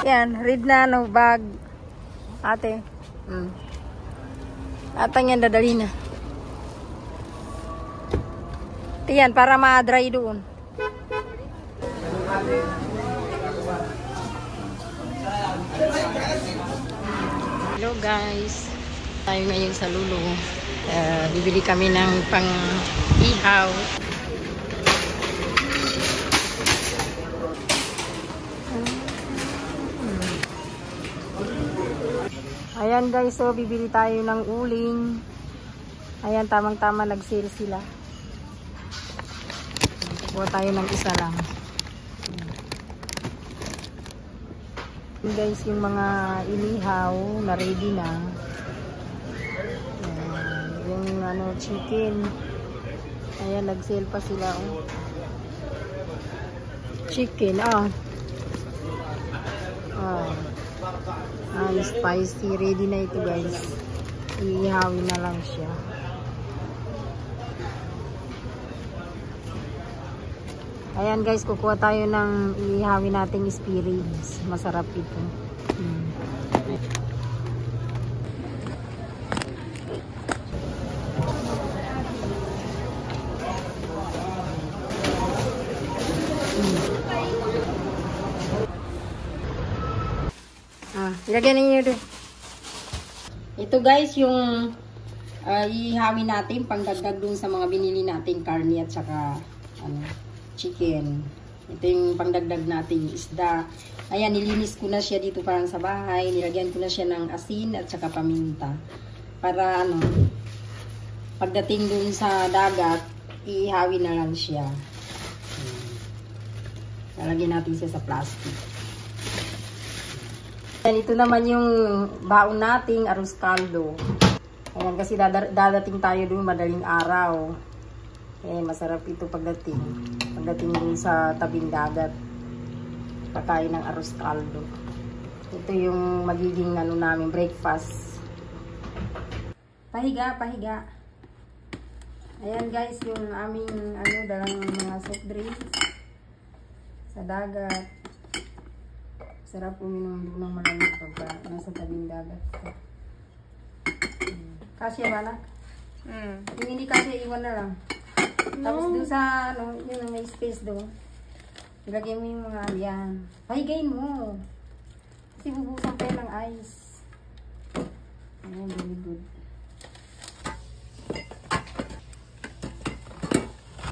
Yan, read na no bag. Ate. Atang yan dadali na. Yan, para ma-dry doon. Hello guys. Tayo ngayon sa Lulo. Bibili kami ng pang-ihaw. Ayan guys, so bibili tayo ng uling. Ayan, tamang-tama nag-sale sila. Kuha tayo ng isa lang. Ayan guys, yung mga inihaw na ready na. Ayan, yung chicken. Ayan, nag-sale pa sila. Oh. Chicken, spicy. Ready na ito guys. Iihawin na lang siya. Ayan guys, kukuha tayo ng iihawin nating spare ribs. Masarap ito. Ilagyan ninyo doon. Ito guys, yung ihawin natin pangdagdag dun sa mga binili nating karne at saka chicken. Ito yung pangdagdag nating isda. Ayan, nilinis ko na siya dito parang sa bahay. Nilagyan ko na siya ng asin at saka paminta. Para pagdating dun sa dagat, ihawin na lang siya. Lalagyan natin siya sa plastic. Ayan, ito naman yung baon nating arroz caldo. Ayan, kasi dadating tayo doon madaling araw. Ayan, masarap ito pagdating doon sa tabing dagat. Pagkain ng arroz caldo. Ito yung magiging namin breakfast. Pahiga. Ayan guys, yung aming dalang mga soft drinks sa dagat. Sarap uminom doon ng malamig pag nasa tabing dagat. Kasya ba, anak? Yung hindi kasya, iwan na lang. Tapos doon sa, yun may space doon. Ilagay mo yung mga yan. Pahigain mo. Kasi bubusan pa ng ice. Ayan, very good.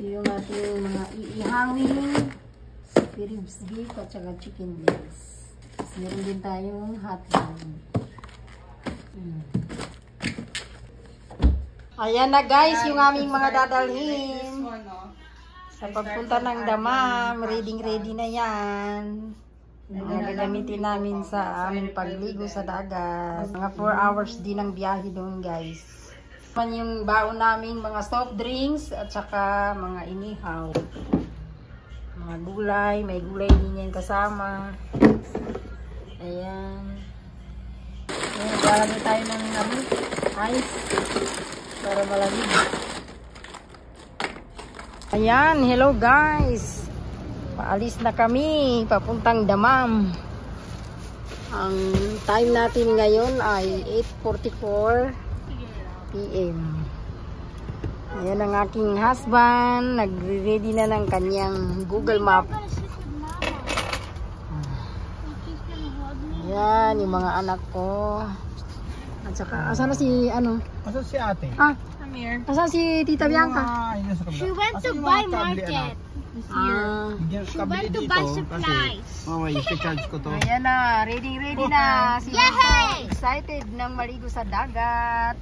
Yung ating mga iihawin. Ribs beef at saka chicken legs. Meron din tayong hotdog. Ayan na guys, yung aming mga dadalhin. Sa pagpunta ng Damam, ready na yan. Mga gagamitin namin sa aming pagligo sa dagat. Mga 4 hours din ang biyahe doon guys. Yung baon namin mga soft drinks at saka mga inihaw. Mga gulay, may gulay din yan kasama. Ayan. Ayan, lalagay tayo ng ice para malamig. Ayan, hello guys. Paalis na kami, papuntang Damam. Ang time natin ngayon ay 8:44 PM. Ayan ang aking husband, nagre-ready na ng kanyang Google Map. Ayan, yung mga anak ko. At saka, asan na si, Asan si ate? I'm here. Asan si Tita Bianca? She went to buy market. She went to buy supplies. Mamay, i-charge ko to. Ayan na, ready na. Si Tita, excited nang maligo sa dagat.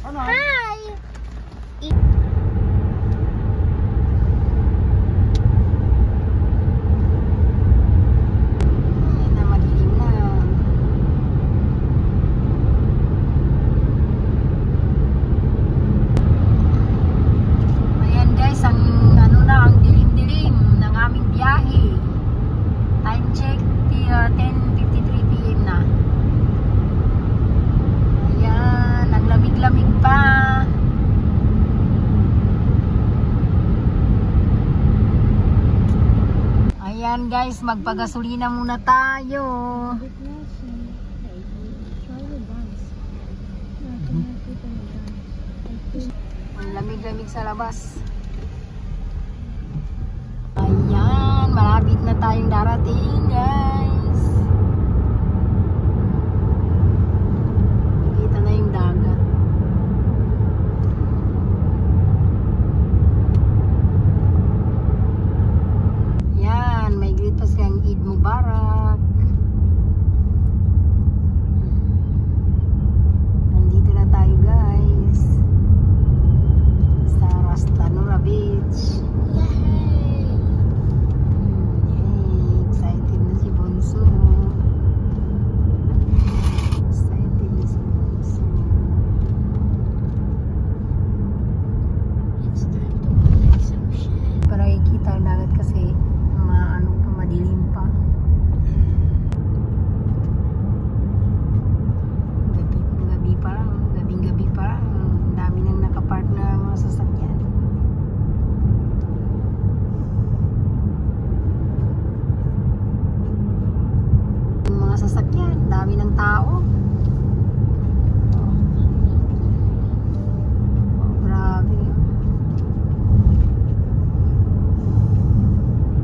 Hi! guys, magpagasolina muna tayo. Ang lamig-lamig sa labas. Ayan, malapit na tayong darating guys. Kita na yung dagat. Ayan, may gritos kang Eid Mubarak. Nandito na tayo guys sa Rastanura Beach. Excited na si Bonso. Excited na si Bonso. It's time to buy some shit. Para ikita ang dagat kasi madilim pa. Gabi pa lang. Gabing-gabi pa lang. Ang dami nang nakapark na mga sasakyan. Yung mga sasakyan, dami ng tao. Oh, grabe.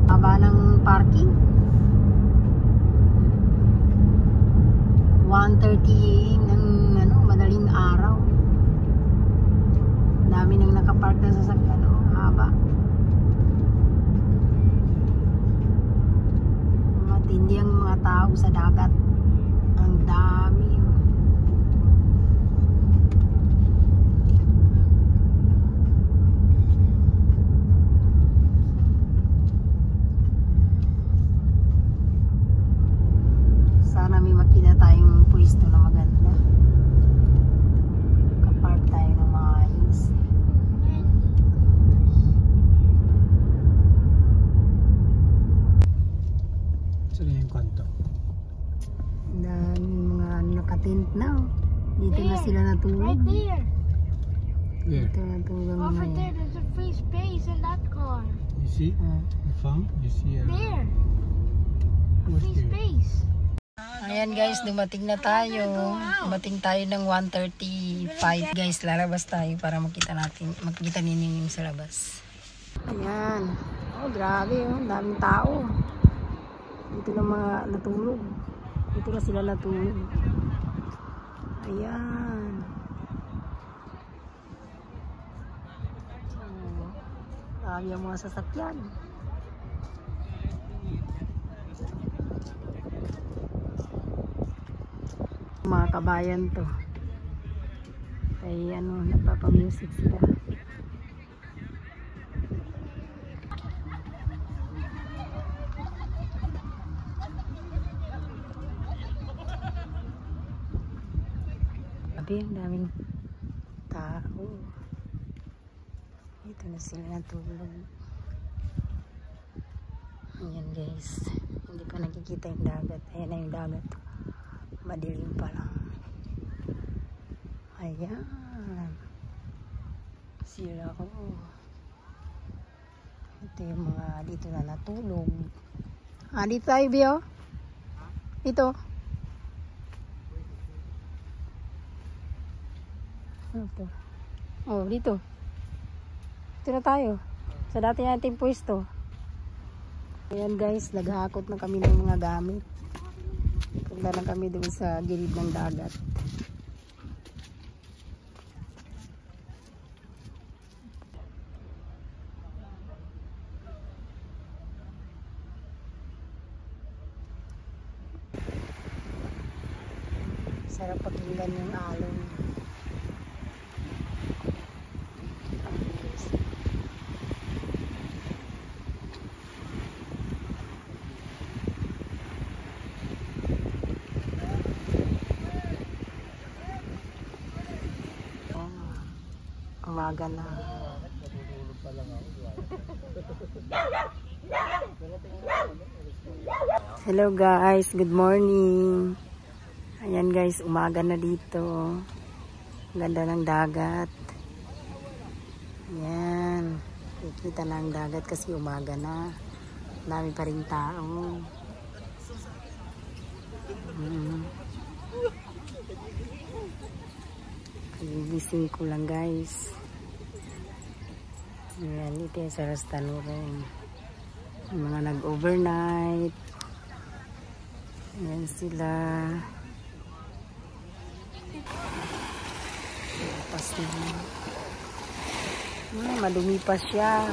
Haba ng parking. 1:30 ng madaling araw. Dami nang nakapark na sasakyan. Oh, haba. Matindi ang mga tao sa dagat. Ang dami. Sana may makita tayong pwesto na maganda. Kapark tayo ng maayos. Saan yung kwanto? Dahil mga nakatent na. Oh. Dito na sila natulog. Right there. Where? Dito natulog ang Over mga there, there's a free space in that car. You see? yan. You found? You see? There. A What's free there? space. Ayan guys, dumating na tayo. Dumating tayo ng 1:35. Guys, lalabas tayo para makita ninyo sa labas. Ayan. Oh, grabe oh. Daming tao. Dito na mga natulog. Dito na sila natulog. Ayan. Oh, grabe ang mga sasakyan. Mga kabayan to. Ay nagpapa-music sila. Sabi, ang daming tao. Dito na sila natulog. Ayan guys. Hindi pa nakikita yung dagat. Ayan na yung dagat. Madilim pa lang. Ayan. Sila ko. Ito yung mga dito na natulog. Dito tayo, Bio. Dito. Ito. Oh, dito. Dito na tayo. Sa dati nating pwesto. Ayan guys, naghakot na kami ng mga gamit. Punta lang kami doon sa gilid ng dagat. Sarap pakinggan yung alon. Umaga na. Hello guys, good morning. Ayan guys, umaga na dito. Ganda ng dagat. Ayan. Kikita na ang dagat kasi umaga na. Dami pa rin tao. Gising ko lang guys. Ayan, ito yung sa Rastanura. Yung mga nag-overnight. Ayan sila. Pas na. Madumi pa siya.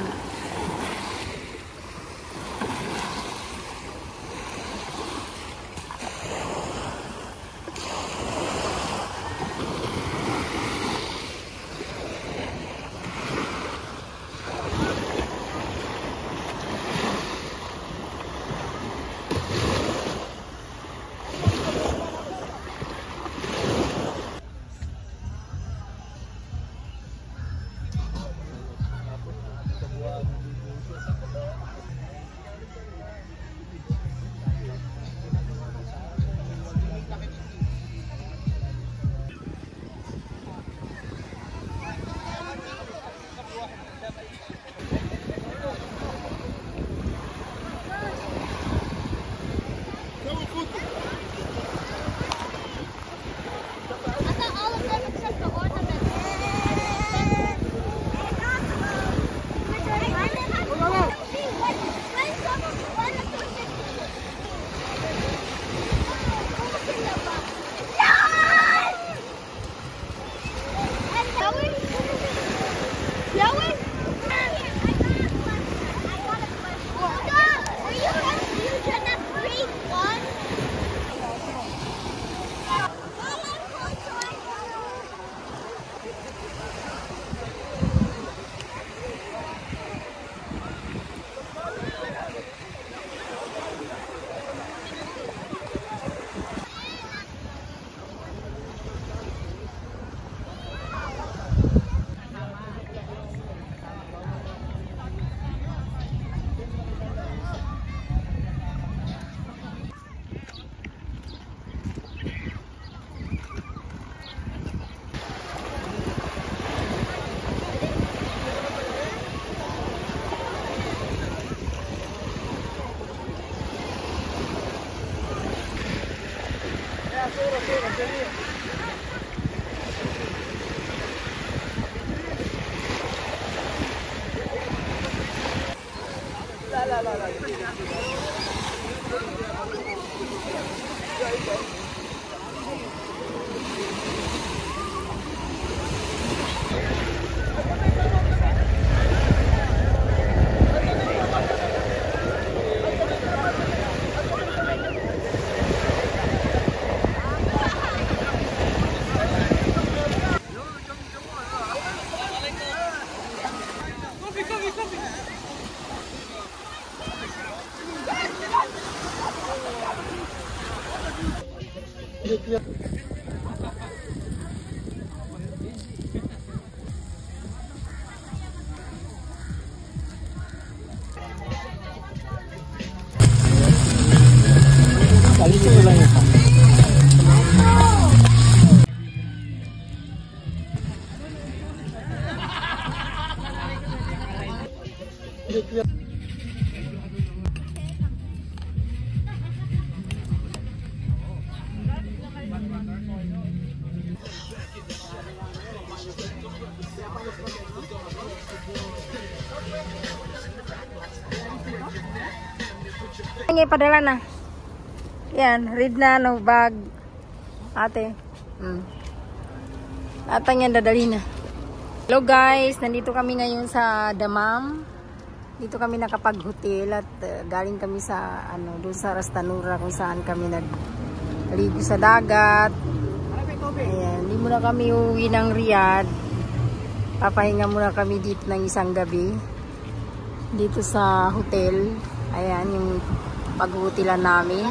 Ngayon padala na. Yan, read na no bag. Ate. Atang yan dadali na. Hello guys, nandito kami ngayon sa Damam. Dito kami nakapag-hotel at galing kami sa doon sa Rastanura kung saan kami nagligo sa dagat. Ayan, hindi muna kami uwi ng Riyadh. Papahinga muna kami dito ng isang gabi. Dito sa hotel. Ayan, yung pag-hotelan namin.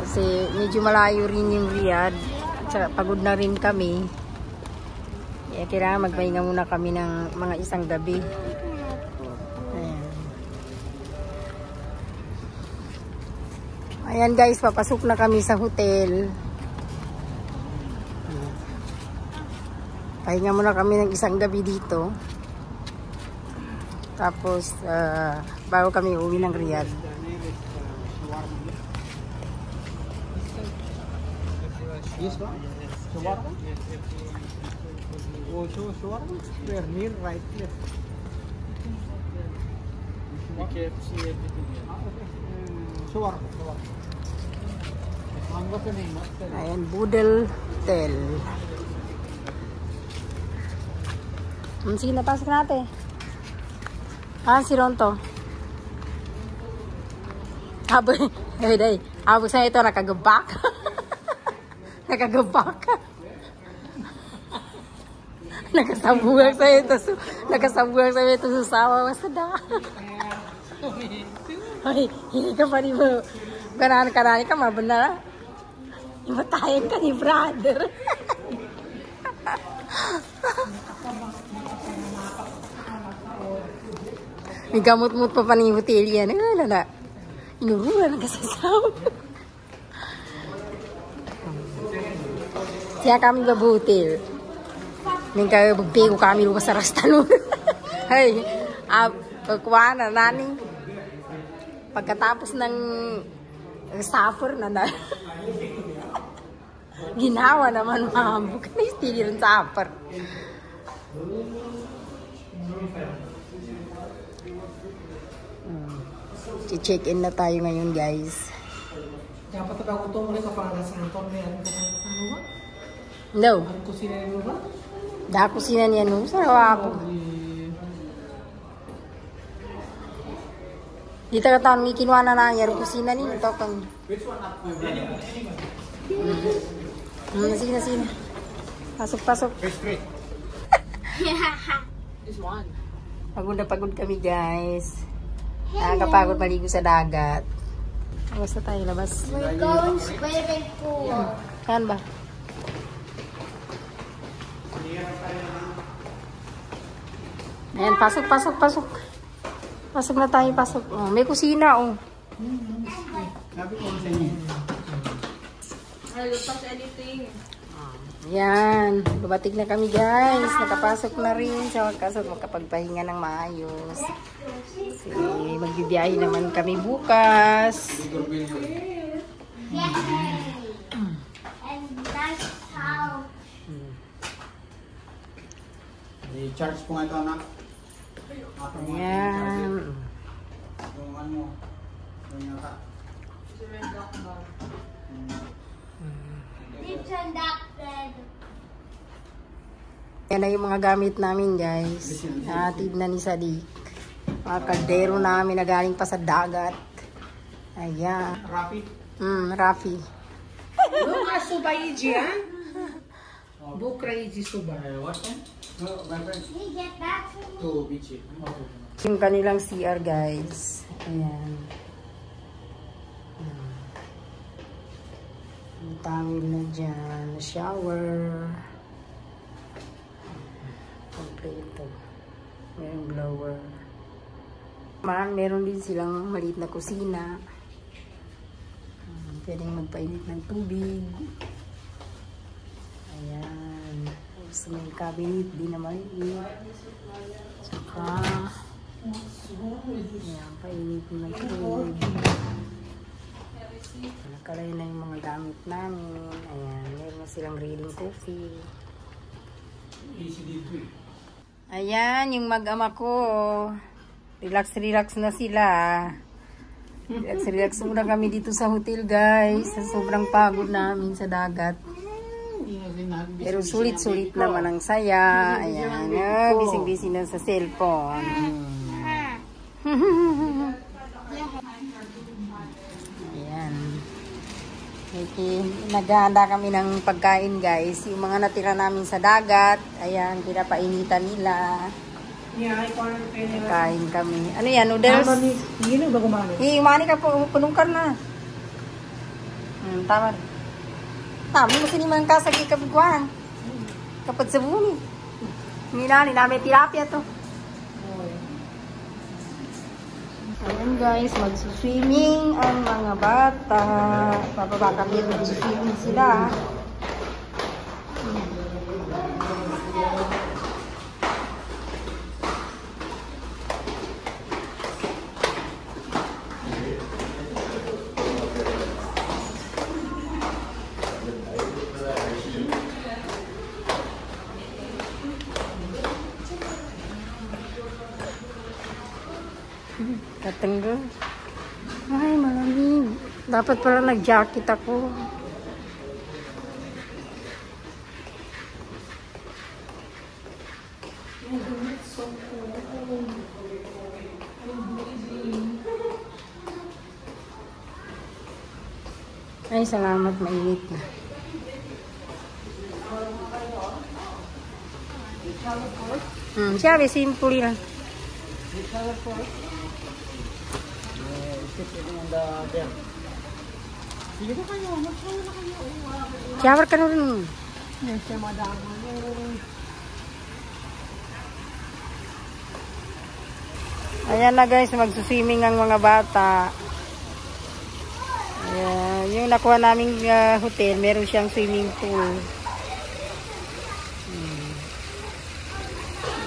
Kasi medyo malayo rin yung Riyadh. At pagod na rin kami. Kaya kailangan magpahinga muna kami ng mga isang gabi. Ayan. Ayan guys, papasok na kami sa hotel. Pahinga muna kami ng isang gabi dito. Tapos, bago kami uwi ng Riyadh. Yes, ma'am. Shawarma? Oh, shawarma? Where? Near, right, left. KFC, everything. Shawarma. What's the name? Ayan, Budel Hotel. Sige, napasok natin. Si Ronto. Habang sa ito, nakagabak. Nakagabak. Nakasabugang sa ito. Nakasabugang sa ito sa sawa. Basta da. Ay, hindi ka pa rin mo. Kanan-kanan ka, mabana. Imatayin ka ni brother. May gamot-mut pa ni hotel yan. Wala na. Inurura na kasasaw. Siya kami babutil. Nang kaya bagpego kami lupa sa rastalun. Ay, pagkuha na nani. Pagkatapos ng suffer na ginawa naman mahambok na istigil ng suffer. Check-in na tayo ngayon, guys. Dapat ako ito muli kapag nasa Anton na yan. Ano ba? No. Ang kusina mo ba? Da kusina niya no. Sarawa po. Dito ka taon, may kinuha na na yung kusina niya. Ito kang... Sige. Pasok. This one. Pagod na pagod kami, guys. Nakakapagod maligo sa dagat. Basta tayo labas. We're going swimming pool. Saan ba? Ayan, pasok. Pasok na tayo, pasok. Oh, may kusina, oh. Yan, dumating na kami, guys. Nakapasok na rin. Sa magkasok, makapagpahinga ng maayos. Kasi magbibiyahe naman kami bukas. And that's how. I-charge po nga ito, anak. Ayan. Yung ano, yung naka. Yan na yung mga gamit namin, guys. Nahatid na ni Sadiq. Mga kaldero namin na galing pa sa dagat. Ayan. Rafi? Rafi. Buka suba iji, ha? Bukra iji suba. What? No, my friend. We get back to me. To beach. Yung kanilang CR, guys. Ayan. Ang tawid na dyan. Shower. Kompleto. Mayroong blower. Meron din silang maliit na kusina. Pwedeng magpainit ng tubig. Ayan. Tapos may cabinet din na maliit. Saka ayan, painit ng tubig. Nakalay na yung mga gamit namin. Ayan, meron na silang reading coffee. Ayan, yung mag-ama ko. Relax na sila. Relax muna kami dito sa hotel, guys. Sobrang pagod namin sa dagat. Pero sulit-sulit naman ang saya. Ayan, busy na sa cellphone. Ayan. Okay, naghahanda kami ng pagkain, guys. Yung mga natira namin sa dagat. Ayan, pinapainitan nila. Kain kami. Ano yan, noodles? Hindi ba kumano? Umani ka po, punungkar na. Tama. Tama mo siniman ka sa kikabiguan. Kapag sabuni. Minani, namin tilapia to. Ayan, guys, mag-swimming ang mga bata. Bababa kami, mag-swimming sila. tanggal. Ay, malamig. Dapat pala nag-jacket ako. Ay, salamat. Mainit na. Siya, simple lang. Shower ka na rin. Ayan na guys, magsuswimming ang mga bata. Ayan, yung nakuha naming hotel, meron siyang swimming pool.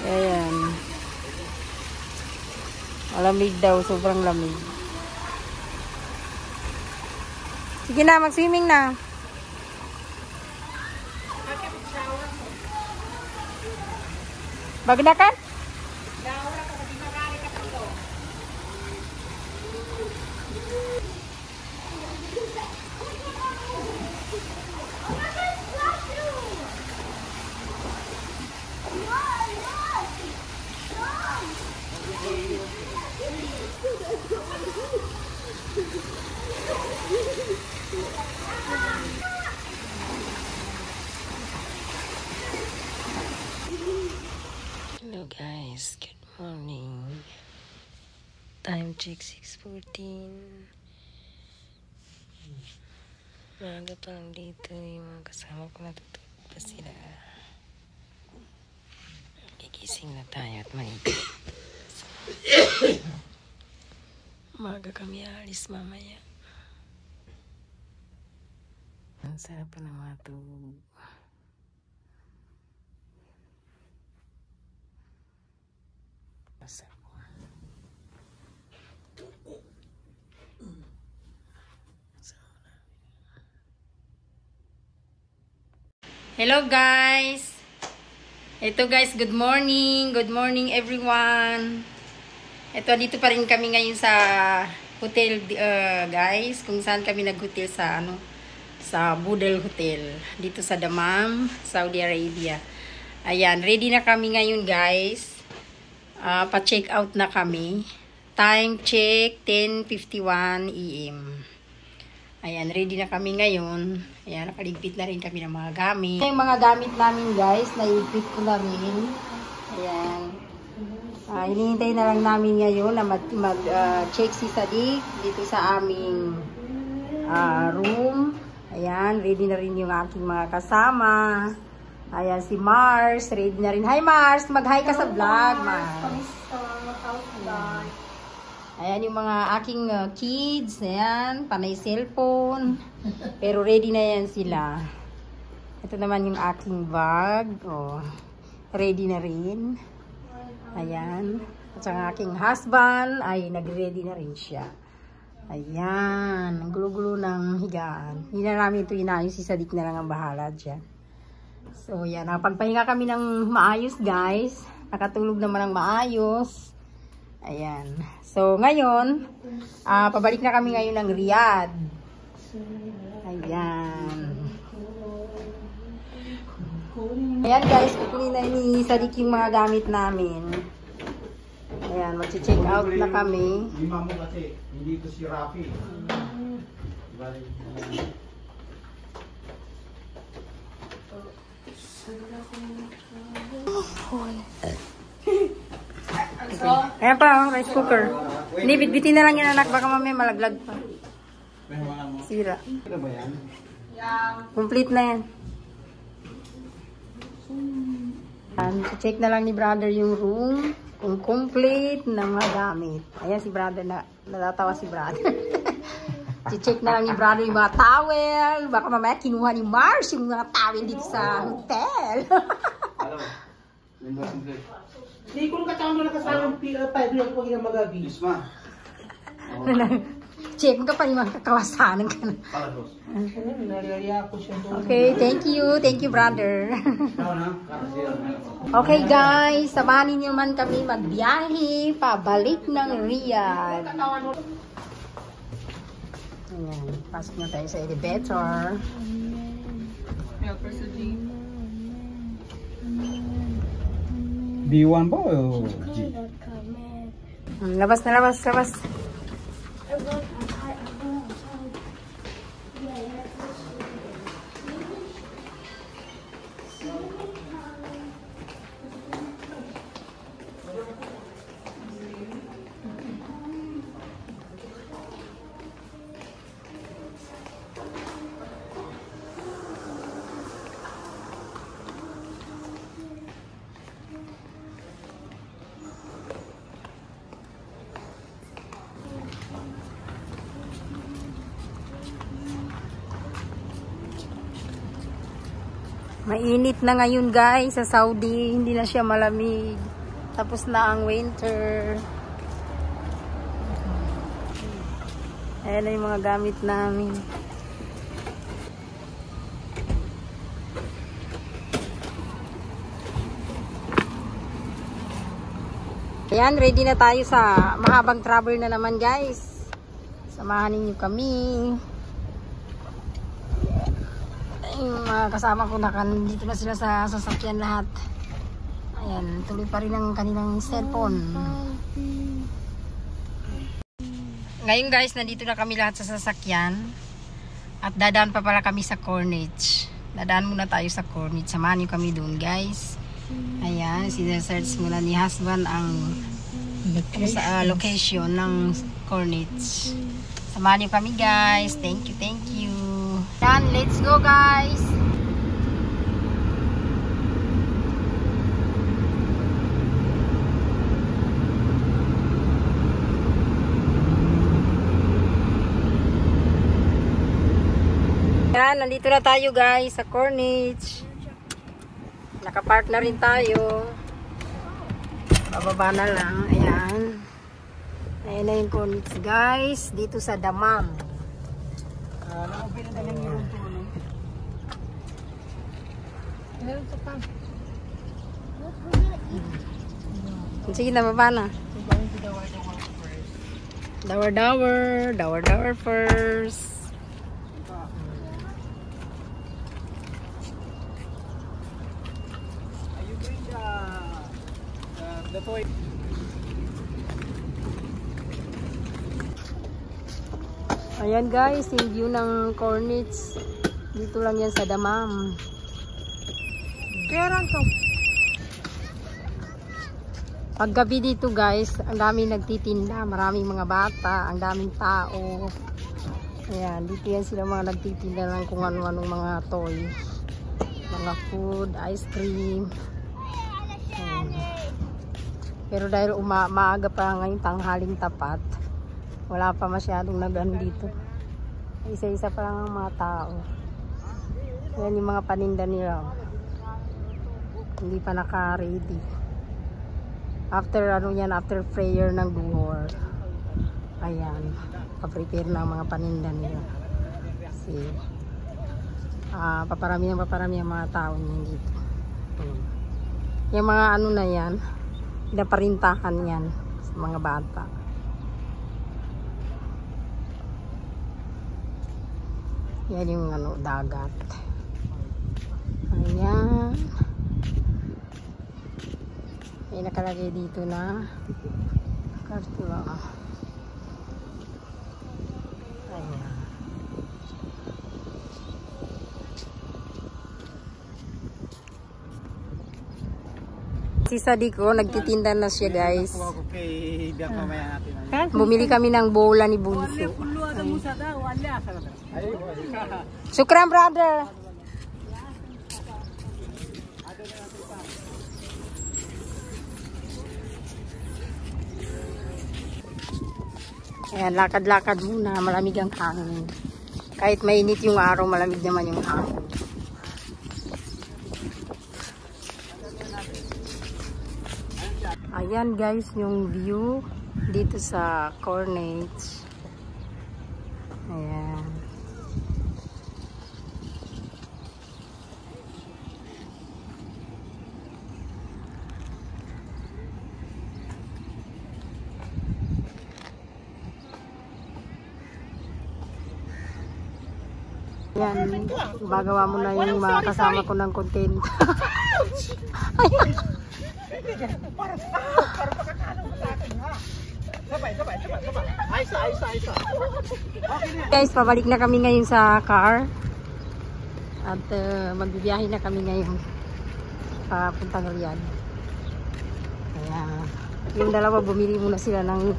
Ayan. Malamig daw, sobrang lamig. Sige na, mag-swimming na. Bagdakan? Hello guys, good morning. Time check 6:14. Maaga pa lang dito yung mga kasama ko, natutulog pa sila. Gigising na tayo at maigi. Maaga kami alis mamaya. Ang sarap pa ng matulog. Hello guys! Ito guys, good morning! Good morning everyone! Ito, dito pa rin kami ngayon sa hotel guys, kung saan kami nag-hotel sa sa Budel Hotel, dito sa Dammam, Saudi Arabia. Ayan, ready na kami ngayon guys. Pa-check out na kami. Time check 10:51 AM. Ayan, ready na kami ngayon. Ayan, nakaligpit na rin kami ng mga gamit. Yung mga gamit namin guys, naigpit ko na rin. Ayan. Hinihintay na lang namin ngayon na mag-check si Sadiq dito sa aming room. Ayan, ready na rin yung aking mga kasama. Ayan, si Mars, ready na rin. Hi Mars, mag-hi ka sa vlog, Mars. Ayan yung mga aking kids. Ayan, panay cellphone. Pero ready na yan sila. Ito naman yung aking bag. Oh, ready na rin. Ayan. At ang aking husband ay nag-ready na rin siya. Ayan. Ang gulo-gulo ng higaan. Hindi na namin ito inayos. Si Sadiq na lang ang bahala dyan. So, yan. Nakapagpahinga kami ng maayos, guys. Nakatulog naman ng maayos. Ayan. So, ngayon, pabalik na kami ngayon ng Riyadh. Ayan. Ayan, guys. Kukunin na ni Sadiq yung mga gamit namin. Ayan, mag-check out na kami. Lima mo kasi, hindi ito si Rafi. Ayan pa, rice cooker. Hindi, bitbitin na lang yan anak. Baka mamaya malaglag pa. Sira. Ano ba yan? Complete na yan. Check na lang ni brother yung room. Kung complete na mga gamit. Ayan si brother na. Natatawa si brother. Check na lang ni brother yung mga towel. Baka mamaya kinuha ni Mars yung mga towel dito sa hotel. Hindi ko nung katawang na nakasama ng 5 lang pag magabi. Isma. Check ka pa yung mga kakawasanan ka na. Palagos. Naliliya ko siya doon. Okay, thank you. Thank you, brother. Ikaw na? Okay, guys. Samahan niyo man kami magbiyahe pabalik ng Riyadh. Ayan, pasok na tayo sa elevator. B1 ba o G? Labas na, labas, labas. Mainit na ngayon guys sa Saudi, hindi na siya malamig. Tapos na ang winter. Ayan na yung mga gamit namin. Ayan, ready na tayo sa mahabang travel na naman guys. Samahan ninyo kami. Yung mga kasama ko dito na sila sa sasakyan lahat. Ayan, tuloy pa rin ang kanilang cellphone. Ngayon guys, nandito na kami lahat sa sasakyan. At dadaan pa pala kami sa Corniche. Dadaan muna tayo sa Corniche. Samahan niyo kami doon guys. Ayan, sinesearch muna ni husband ang location ng Corniche. Samahan niyo kami guys. Thank you, thank you. Yan, let's go guys. Yan, nandito na tayo guys sa Corniche. Nakapark na rin tayo. Bababa na lang. Ayan. Ayan na yung Corniche guys. Dito sa Dammam. Sige na, baba na. Dower first. Ayan guys, yung view ng Corniche. Dito lang yan sa Dammam. Kaya to. Paggabi dito guys, ang daming nagtitinda. Maraming mga bata, ang daming tao. Ayan, dito yan sila mga nagtitinda lang kung ano-anong mga toys. Mga food, ice cream. Ayan. Pero dahil maaga pa ngayon tanghaling tapat, wala pa masyadong nagano dito. Isa-isa pa lang ang mga tao. Yan yung mga paninda nila. Hindi pa naka-ready. After ano yan, after prayer ng duhur. Ayan. Pa-prepare na ang mga paninda nila. Kasi paparami ang mga tao niyan dito. Yung mga ano na yan, pinaparintahan yan sa mga bata. Yan yung ano, dagat. Ayan. May nakalagay dito na kartula. Ayan. Si Sadiko, nagtitinda na siya guys. Bumili kami ng bola ni Bunso. Shukran brother. Ayan, lakad-lakad muna. Malamig ang hangin. Kahit mainit yung araw, malamig naman yung hangin. Ayan guys, yung view dito sa Corniche. Yan, gumagawa mo na yung mga kasama ko ng content. Guys, pabalik na kami ngayon sa car. At magbibiyahe na kami ngayon papuntang Riyadh. Kaya yung dalawa bumili muna sila ng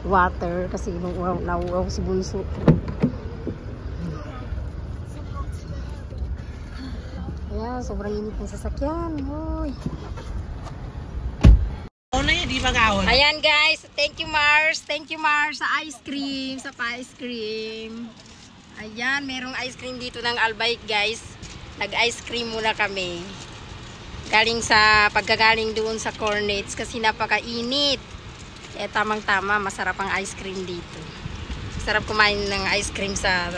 water kasi nauuhaw si Bunso. Ayan, sobrang init ng sasakyan. Hoy. Ayan guys, thank you Mars. Thank you Mars sa ice cream, sa pa-ice cream. Ayan, merong ice cream dito ng Albaik guys. Nag-ice cream muna kami. Galing sa pagkagaling doon sa Cornets kasi napakainit. Eh tamang-tama, masarap ang ice cream dito. Sarap kumain ng ice cream sa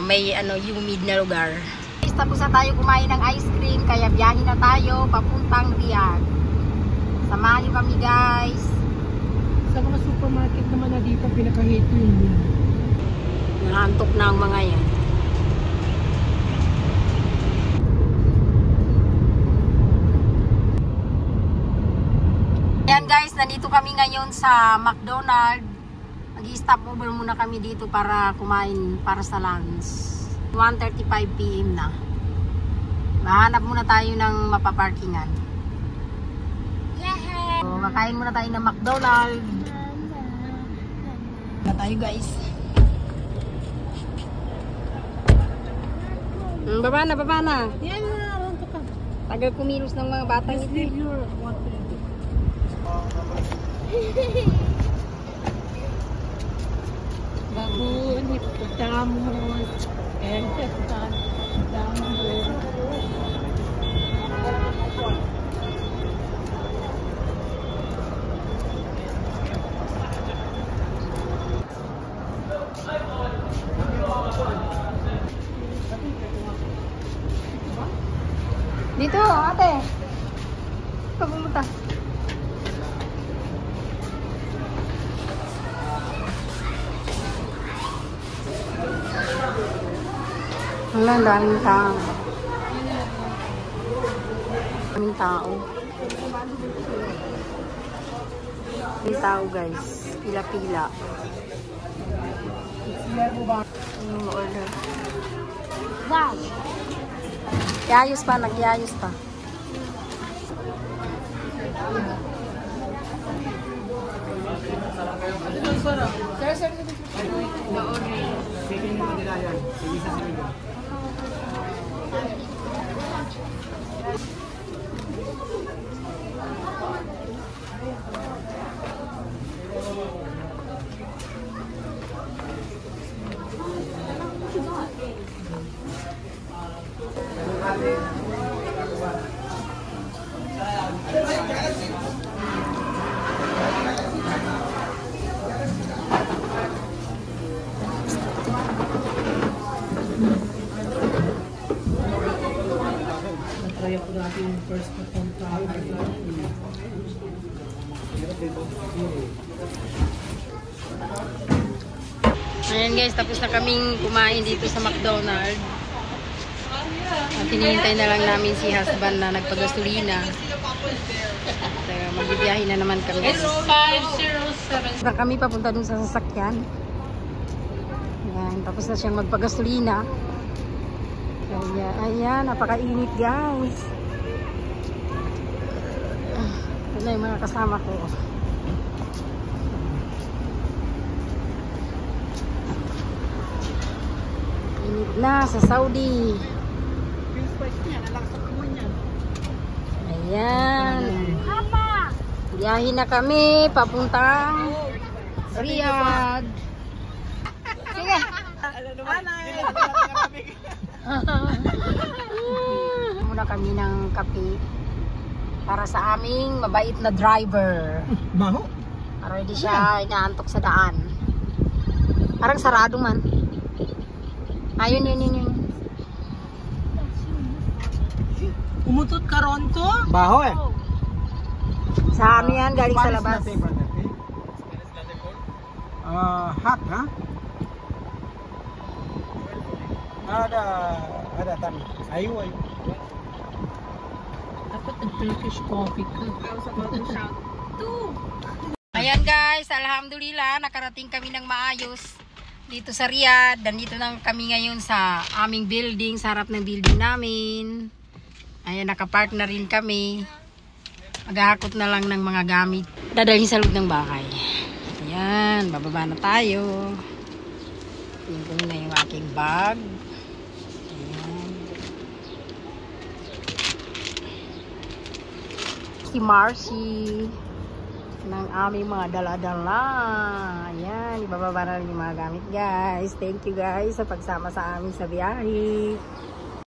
may humid na lugar. Tapos na tayo kumain ng ice cream, kaya biyahe na tayo papuntang Riyadh. Samahan niyo kami guys. Sa mga supermarket naman na dito, pinaka-hate yun. Nangantok na ang mga yan. Ayan guys, nandito kami ngayon sa McDonald's. Mag-i-stop over muna kami dito para kumain para sa lunch. 1:35 PM na. Mahanap muna tayo ng mapaparkingan. So, makain muna tayo ng McDonald's. Na tayo guys. Baba na. Yan na, ronto ka. Tagal kumilos ng mga batang ito. Leave your water. Bago, punta mo. And punta mo. Dito, ate. Pumunta. Wala, daming tao. Daming tao. Daming tao guys. Pila-pila. Yung order. Wow. Iayos pa, nag-iayos pa. Try ako natin yung first na punta. Ayan guys, tapos na kaming kumain dito sa McDonald's. At hinihintay na lang namin si husband na nagpagasolina. At magbibiyahe na naman kami. It's 507. Kami papunta dun sa sasakyan. Ayan, tapos na siyang magpagasolina. Kaya, ayan, napakainit guys. Ito na yung mga kasama ko. Init na sa Saudi. Ayan. Papa. Biyahe na kami papuntang Riyadh. Sige. Muna kami ng kape para sa aming mabait na driver. Baho? Para hindi siya inaantok sa daan. Parang sarado man. Ayun, yun. Umutot ka ron to? Baho eh. Sa amin yan, galing sa labas. Hot, ha? Ada tanah. Ayo. Dapat nag-Turkish coffee ka. Ayan guys, alhamdulillah nakarating kami ng maayos dito sa Riyadh. Nandito na kami ngayon sa aming building, sa harap ng building namin. Ayan, nakapark na rin kami. Maghahakot na lang ng mga gamit. Dadalhin sa loob ng bahay. Ayan, bababa na tayo. Tingnan ko na yung aking bag. Ayan. Si Marcy ng aming mga dala-dala. Ayan, ibababa na rin yung mga gamit guys. Thank you guys sa pagsama sa amin sa biyahe.